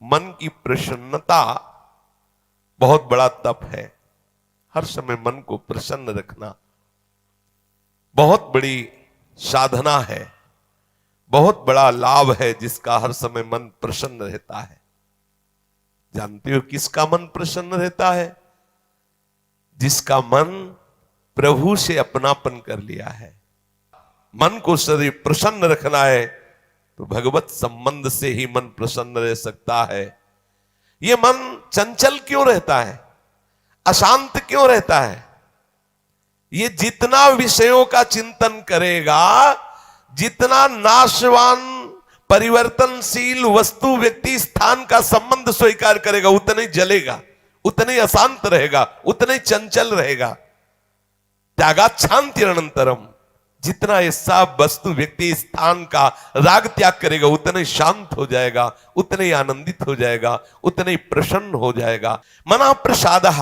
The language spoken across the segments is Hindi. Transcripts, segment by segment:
मन की प्रसन्नता बहुत बड़ा तप है। हर समय मन को प्रसन्न रखना बहुत बड़ी साधना है, बहुत बड़ा लाभ है जिसका हर समय मन प्रसन्न रहता है। जानते हो किसका मन प्रसन्न रहता है? जिसका मन प्रभु से अपनापन कर लिया है। मन को सदैव प्रसन्न रखना है तो भगवत संबंध से ही मन प्रसन्न रह सकता है। ये मन चंचल क्यों रहता है, अशांत क्यों रहता है? ये जितना विषयों का चिंतन करेगा, जितना नाशवान परिवर्तनशील वस्तु व्यक्ति स्थान का संबंध स्वीकार करेगा, उतना ही जलेगा, उतना ही अशांत रहेगा, उतना ही चंचल रहेगा। त्यागात शांति अनंतरम, जितना ये सब वस्तु व्यक्ति स्थान का राग त्याग करेगा उतना ही शांत हो जाएगा, उतना ही आनंदित हो जाएगा, उतना ही प्रसन्न हो जाएगा। मना प्रसादः,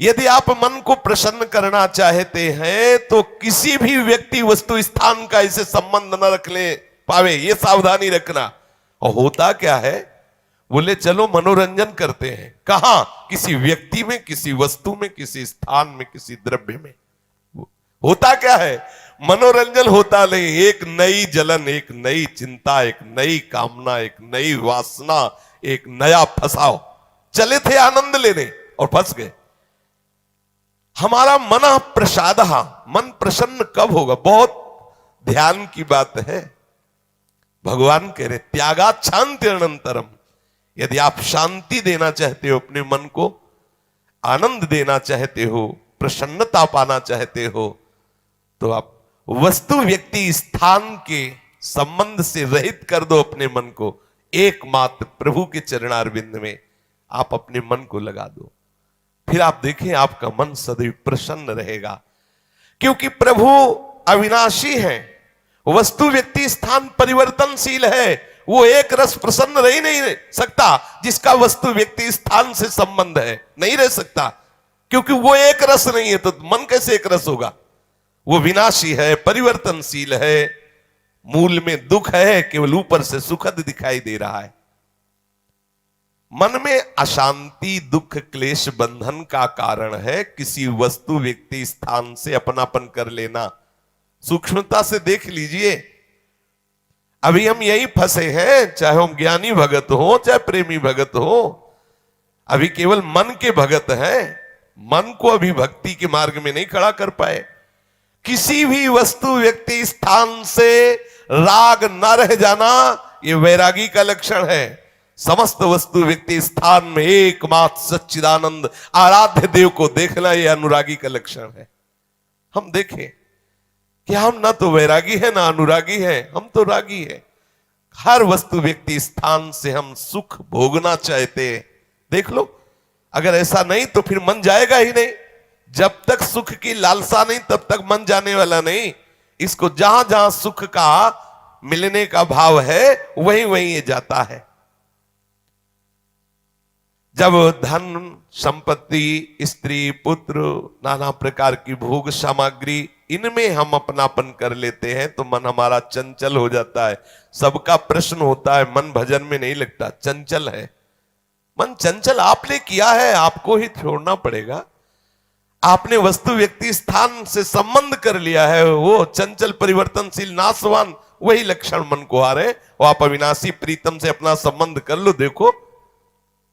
यदि आप मन को प्रसन्न करना चाहते हैं तो किसी भी व्यक्ति वस्तु स्थान का इसे संबंध न रख ले पावे, ये सावधानी रखना। और होता क्या है, बोले चलो मनोरंजन करते हैं, कहां? किसी व्यक्ति में, किसी वस्तु में, किसी स्थान में, किसी द्रव्य में। होता क्या है, मनोरंजन होता नहीं, एक नई जलन, एक नई चिंता, एक नई कामना, एक नई वासना, एक नया फसाव। चले थे आनंद लेने और फंस गए। हमारा मन प्रसादः, मन प्रसन्न कब होगा? बहुत ध्यान की बात है। भगवान कह रहे त्यागात शांति अनंतरम, यदि आप शांति देना चाहते हो अपने मन को, आनंद देना चाहते हो, प्रसन्नता पाना चाहते हो, तो आप वस्तु व्यक्ति स्थान के संबंध से रहित कर दो अपने मन को। एकमात्र प्रभु के चरणारविंद में आप अपने मन को लगा दो, फिर आप देखें आपका मन सदैव प्रसन्न रहेगा। क्योंकि प्रभु अविनाशी है, वस्तु व्यक्ति स्थान परिवर्तनशील है। वो एक रस प्रसन्न रह ही नहीं सकता जिसका वस्तु व्यक्ति स्थान से संबंध है, नहीं रह सकता। क्योंकि वो एक रस नहीं है तो मन कैसे एक रस होगा? वो विनाशी है, परिवर्तनशील है, मूल में दुख है, केवल ऊपर से सुखद दिखाई दे रहा है। मन में अशांति, दुख, क्लेश, बंधन का कारण है किसी वस्तु व्यक्ति स्थान से अपनापन कर लेना। सूक्ष्मता से देख लीजिए, अभी हम यही फंसे हैं, चाहे हम ज्ञानी भगत हो चाहे प्रेमी भगत हो, अभी केवल मन के भगत हैं, मन को अभी भक्ति के मार्ग में नहीं खड़ा कर पाए। किसी भी वस्तु व्यक्ति स्थान से राग न रह जाना ये वैरागी का लक्षण है। समस्त वस्तु व्यक्ति स्थान में एकमात्र सच्चिदानंद आराध्य देव को देखना ये अनुरागी का लक्षण है। हम देखें कि हम ना तो वैरागी है ना अनुरागी है, हम तो रागी है। हर वस्तु व्यक्ति स्थान से हम सुख भोगना चाहते हैं। देख लो, अगर ऐसा नहीं तो फिर मन जाएगा ही नहीं। जब तक सुख की लालसा नहीं तब तक मन जाने वाला नहीं। इसको जहां जहां सुख का मिलने का भाव है वहीं वहीं ये जाता है। जब धन संपत्ति, स्त्री, पुत्र, नाना प्रकार की भोग सामग्री, इनमें हम अपनापन कर लेते हैं तो मन हमारा चंचल हो जाता है। सबका प्रश्न होता है, मन भजन में नहीं लगता, चंचल है। मन चंचल आपने किया है, आपको ही छोड़ना पड़ेगा। आपने वस्तु व्यक्ति स्थान से संबंध कर लिया है, वो चंचल परिवर्तनशील नाशवान वही लक्षण मन को आ रहे। वो आप अविनाशी प्रीतम से अपना संबंध कर लो, देखो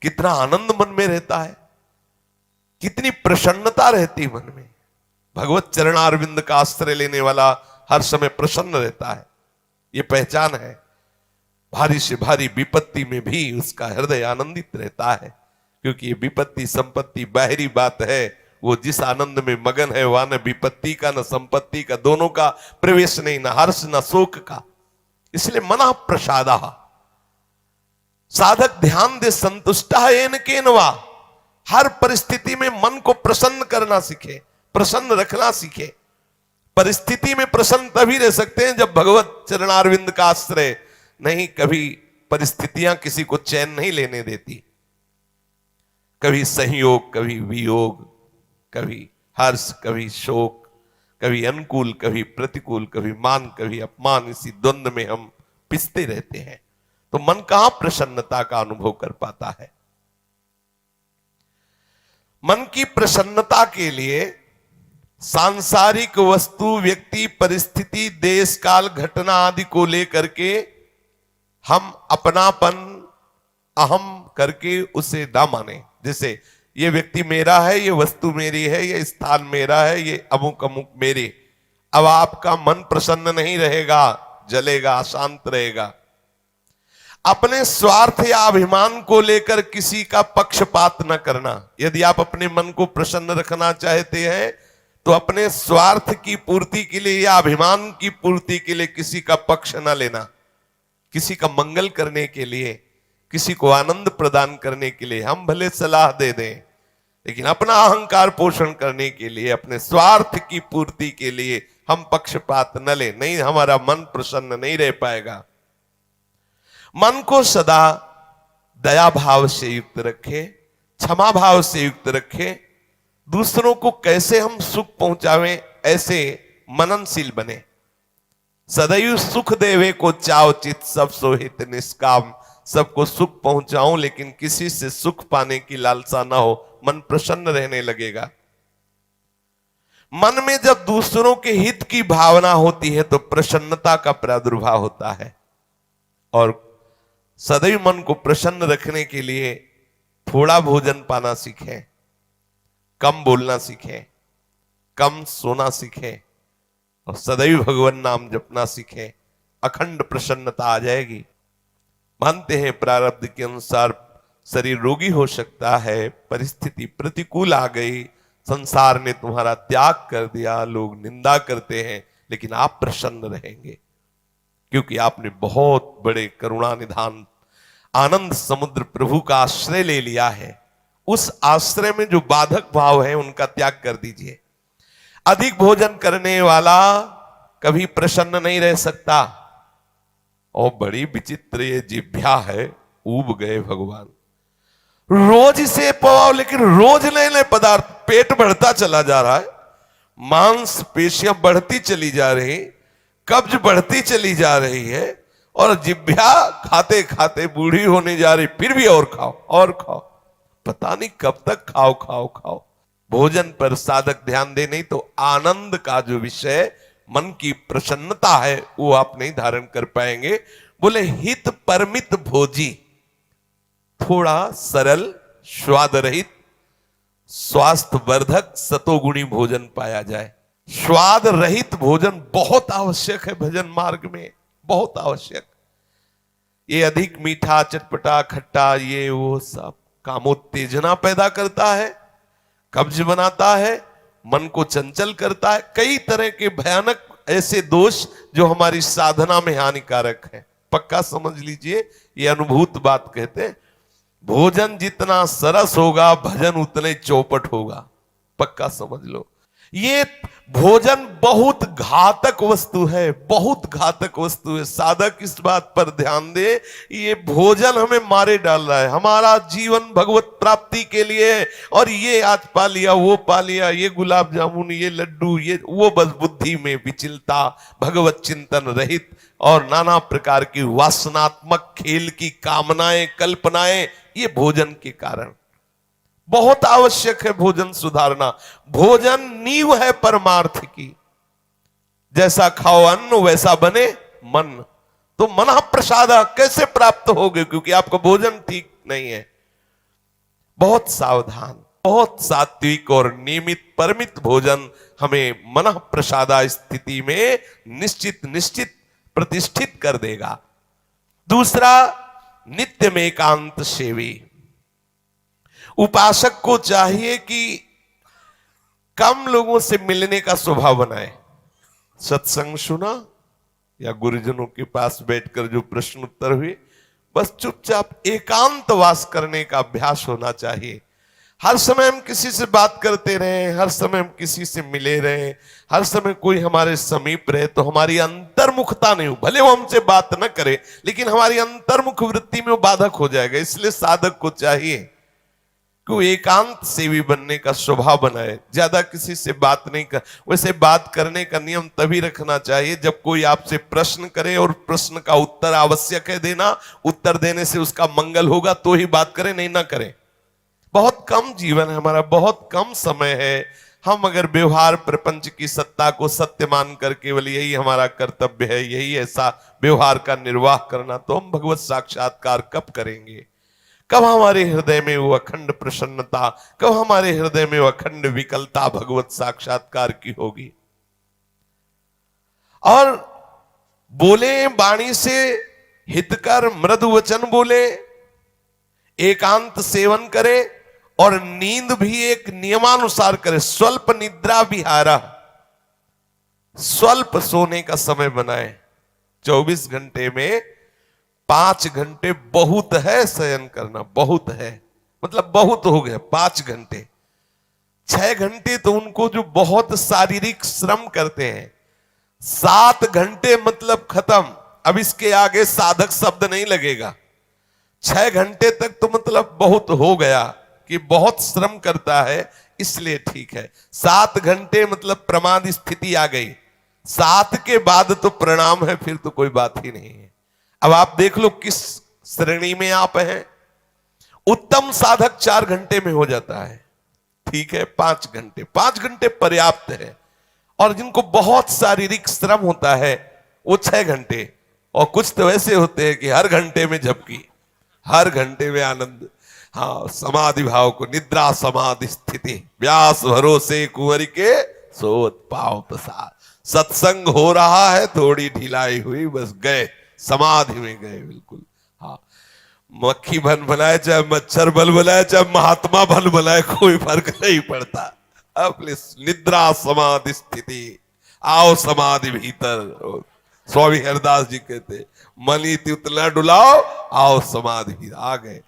कितना आनंद मन में रहता है, कितनी प्रसन्नता रहती मन में। भगवत चरणारविंद का आश्रय लेने वाला हर समय प्रसन्न रहता है, ये पहचान है। भारी से भारी विपत्ति में भी उसका हृदय आनंदित रहता है, क्योंकि ये विपत्ति संपत्ति बाहरी बात है। वो जिस आनंद में मगन है वहां न विपत्ति का न संपत्ति का, दोनों का प्रवेश नहीं, न हर्ष न शोक का। इसलिए मना प्रसादः, साधक ध्यान दे संतुष्टः येन केनवा। हर परिस्थिति में मन को प्रसन्न करना सीखे, प्रसन्न रखना सीखे। परिस्थिति में प्रसन्न तभी रह सकते हैं जब भगवत चरणारविंद का आश्रय नहीं। कभी परिस्थितियां किसी को चैन नहीं लेने देती, कभी संयोग, कभी वियोग, कभी हर्ष, कभी शोक, कभी अनुकूल, कभी प्रतिकूल, कभी मान, कभी अपमान। इसी द्वंद्व में हम पिसते रहते हैं। तो मन कहां प्रसन्नता का अनुभव कर पाता है। मन की प्रसन्नता के लिए सांसारिक वस्तु, व्यक्ति, परिस्थिति, देश काल, घटना आदि को लेकर के हम अपनापन, अहम करके उसे ना माने। जैसे ये व्यक्ति मेरा है, ये वस्तु मेरी है, ये स्थान मेरा है, ये अमुक अमुक मेरी। अब आपका मन प्रसन्न नहीं रहेगा, जलेगा, अशांत रहेगा। अपने स्वार्थ या अभिमान को लेकर किसी का पक्षपात न करना। यदि आप अपने मन को प्रसन्न रखना चाहते हैं तो अपने स्वार्थ की पूर्ति के लिए या अभिमान की पूर्ति के लिए किसी का पक्ष न लेना। किसी का मंगल करने के लिए, किसी को आनंद प्रदान करने के लिए हम भले सलाह दे दें, लेकिन अपना अहंकार पोषण करने के लिए, अपने स्वार्थ की पूर्ति के लिए हम पक्षपात न लें। नहीं, हमारा मन प्रसन्न नहीं रह पाएगा। मन को सदा दया भाव से युक्त रखे, क्षमा भाव से युक्त रखे। दूसरों को कैसे हम सुख पहुंचावें, ऐसे मननशील बने। सदैव सुख देवे को चाव चित, सब सोहित निष्काम। सबको सुख पहुंचाऊं लेकिन किसी से सुख पाने की लालसा ना हो, मन प्रसन्न रहने लगेगा। मन में जब दूसरों के हित की भावना होती है तो प्रसन्नता का प्रादुर्भाव होता है। और सदैव मन को प्रसन्न रखने के लिए थोड़ा भोजन पाना सीखें, कम बोलना सीखें, कम सोना सीखें और सदैव भगवान नाम जपना सीखें। अखंड प्रसन्नता आ जाएगी। मानते हैं प्रारब्ध के अनुसार शरीर रोगी हो सकता है, परिस्थिति प्रतिकूल आ गई, संसार ने तुम्हारा त्याग कर दिया, लोग निंदा करते हैं, लेकिन आप प्रसन्न रहेंगे क्योंकि आपने बहुत बड़े करुणा निधान आनंद समुद्र प्रभु का आश्रय ले लिया है। उस आश्रय में जो बाधक भाव है उनका त्याग कर दीजिए। अधिक भोजन करने वाला कभी प्रसन्न नहीं रह सकता। और बड़ी विचित्र ये जिह्वा है, ऊब गए भगवान। रोज इसे पवाओ, लेकिन रोज नए नए पदार्थ, पेट बढ़ता चला जा रहा है, मांस पेशियां बढ़ती चली जा रही, कब्ज बढ़ती चली जा रही है, और जिह्वा खाते खाते बूढ़ी होने जा रही, फिर भी और खाओ और खाओ। पता नहीं कब तक खाओ खाओ खाओ। भोजन पर साधक ध्यान दे, नहीं तो आनंद का जो विषय मन की प्रसन्नता है वो आप नहीं धारण कर पाएंगे। बोले हित परमित भोजी, थोड़ा सरल, स्वाद रहित, स्वास्थ्य वर्धक, सतोगुणी भोजन पाया जाए। स्वाद रहित भोजन बहुत आवश्यक है भजन मार्ग में, बहुत आवश्यक। ये अधिक मीठा, चटपटा, खट्टा, ये वो सब कामोत्तेजना पैदा करता है, कब्ज बनाता है, मन को चंचल करता है। कई तरह के भयानक ऐसे दोष जो हमारी साधना में हानिकारक है। पक्का समझ लीजिए, ये अनुभूत बात कहते हैं। भोजन जितना सरस होगा, भजन उतने चौपट होगा। पक्का समझ लो। ये भोजन बहुत घातक वस्तु है, बहुत घातक वस्तु है। साधक इस बात पर ध्यान दे, ये भोजन हमें मारे डाल रहा है। हमारा जीवन भगवत प्राप्ति के लिए है, और ये आज पा लिया, वो पा लिया, ये गुलाब जामुन, ये लड्डू, ये वो, बस बुद्धि में विचलता, भगवत चिंतन रहित और नाना प्रकार की वासनात्मक खेल की कामनाएं, कल्पनाएं, ये भोजन के कारण। बहुत आवश्यक है भोजन सुधारना। भोजन नींव है परमार्थ की। जैसा खाओ अन्न वैसा बने मन। तो मन प्रसाद कैसे प्राप्त होगे, क्योंकि आपका भोजन ठीक नहीं है। बहुत सावधान, बहुत सात्विक और नियमित परमित भोजन हमें मन प्रसादा स्थिति में निश्चित निश्चित प्रतिष्ठित कर देगा। दूसरा, नित्य में एकांत सेवी। उपासक को चाहिए कि कम लोगों से मिलने का स्वभाव बनाए। सत्संग सुना या गुरुजनों के पास बैठकर जो प्रश्न उत्तर हुए, बस चुपचाप एकांत वास करने का अभ्यास होना चाहिए। हर समय हम किसी से बात करते रहे, हर समय हम किसी से मिले रहे, हर समय कोई हमारे समीप रहे, तो हमारी अंतर्मुखता नहीं हो। भले वो हमसे बात न करे, लेकिन हमारी अंतर्मुख वृत्ति में वो बाधक हो जाएगा। इसलिए साधक को चाहिए, कि वो एकांत सेवी बनने का स्वभाव बनाए, ज्यादा किसी से बात नहीं कर। वैसे बात करने का नियम तभी रखना चाहिए जब कोई आपसे प्रश्न करे और प्रश्न का उत्तर आवश्यक है देना, उत्तर देने से उसका मंगल होगा तो ही बात करें, नहीं ना करें। बहुत कम जीवन है हमारा, बहुत कम समय है। हम अगर व्यवहार प्रपंच की सत्ता को सत्य मानकर केवल यही हमारा कर्तव्य है, यही ऐसा व्यवहार का निर्वाह करना, तो हम भगवत साक्षात्कार कब करेंगे? कब हमारे हृदय में वो अखंड प्रसन्नता, कब हमारे हृदय में वो अखंड विकलता भगवत साक्षात्कार की होगी? और बोले वाणी से हितकर मृदु वचन बोले, एकांत सेवन करे और नींद भी एक नियमानुसार करे। स्वल्प निद्रा विहारा, स्वल्प सोने का समय बनाए। 24 घंटे में 5 घंटे बहुत है शयन करना, बहुत है, मतलब बहुत हो गया 5 घंटे। 6 घंटे तो उनको जो बहुत शारीरिक श्रम करते हैं, 7 घंटे मतलब खत्म, अब इसके आगे साधक शब्द नहीं लगेगा। 6 घंटे तक तो मतलब बहुत हो गया कि बहुत श्रम करता है, इसलिए ठीक है। 7 घंटे मतलब प्रमाद स्थिति आ गई, 7 के बाद तो प्रणाम है, फिर तो कोई बात ही नहीं है। अब आप देख लो किस श्रेणी में आप हैं। उत्तम साधक 4 घंटे में हो जाता है, ठीक है। 5 घंटे, 5 घंटे पर्याप्त है। और जिनको बहुत शारीरिक श्रम होता है वो 6 घंटे, और कुछ तो ऐसे होते हैं कि हर घंटे में झपकी, हर घंटे में आनंद। हाँ, समाधि भाव को, निद्रा समाधि स्थिति, व्यास भरोसे कुंवर के सोत पाव प्रसाद। सत्संग हो रहा है, थोड़ी ढिलाई हुई, बस गए समाधि में गए, बिल्कुल। हाँ, मक्खी बन बनाए चाहे मच्छर बल बनाए चाहे महात्मा बल बनाए, कोई फर्क नहीं पड़ता। अपने निद्रा समाधि स्थिति, आओ समाधि भीतर। स्वामी हरदास जी कहते, मनी उतना डुलाओ, आओ समाधि भीतर। आ गए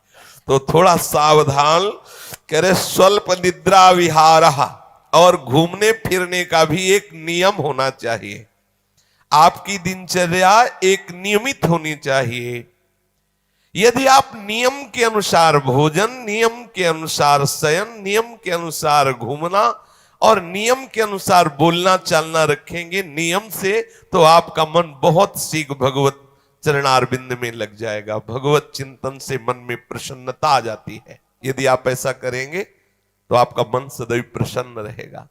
तो थोड़ा सावधान करे। स्वल्प निद्रा विहार, और घूमने फिरने का भी एक नियम होना चाहिए। आपकी दिनचर्या एक नियमित होनी चाहिए। यदि आप नियम के अनुसार भोजन, नियम के अनुसार शयन, नियम के अनुसार घूमना और नियम के अनुसार बोलना चालना रखेंगे नियम से, तो आपका मन बहुत शीघ्र भगवत चरणारविंद में लग जाएगा। भगवत चिंतन से मन में प्रसन्नता आ जाती है। यदि आप ऐसा करेंगे तो आपका मन सदैव प्रसन्न रहेगा।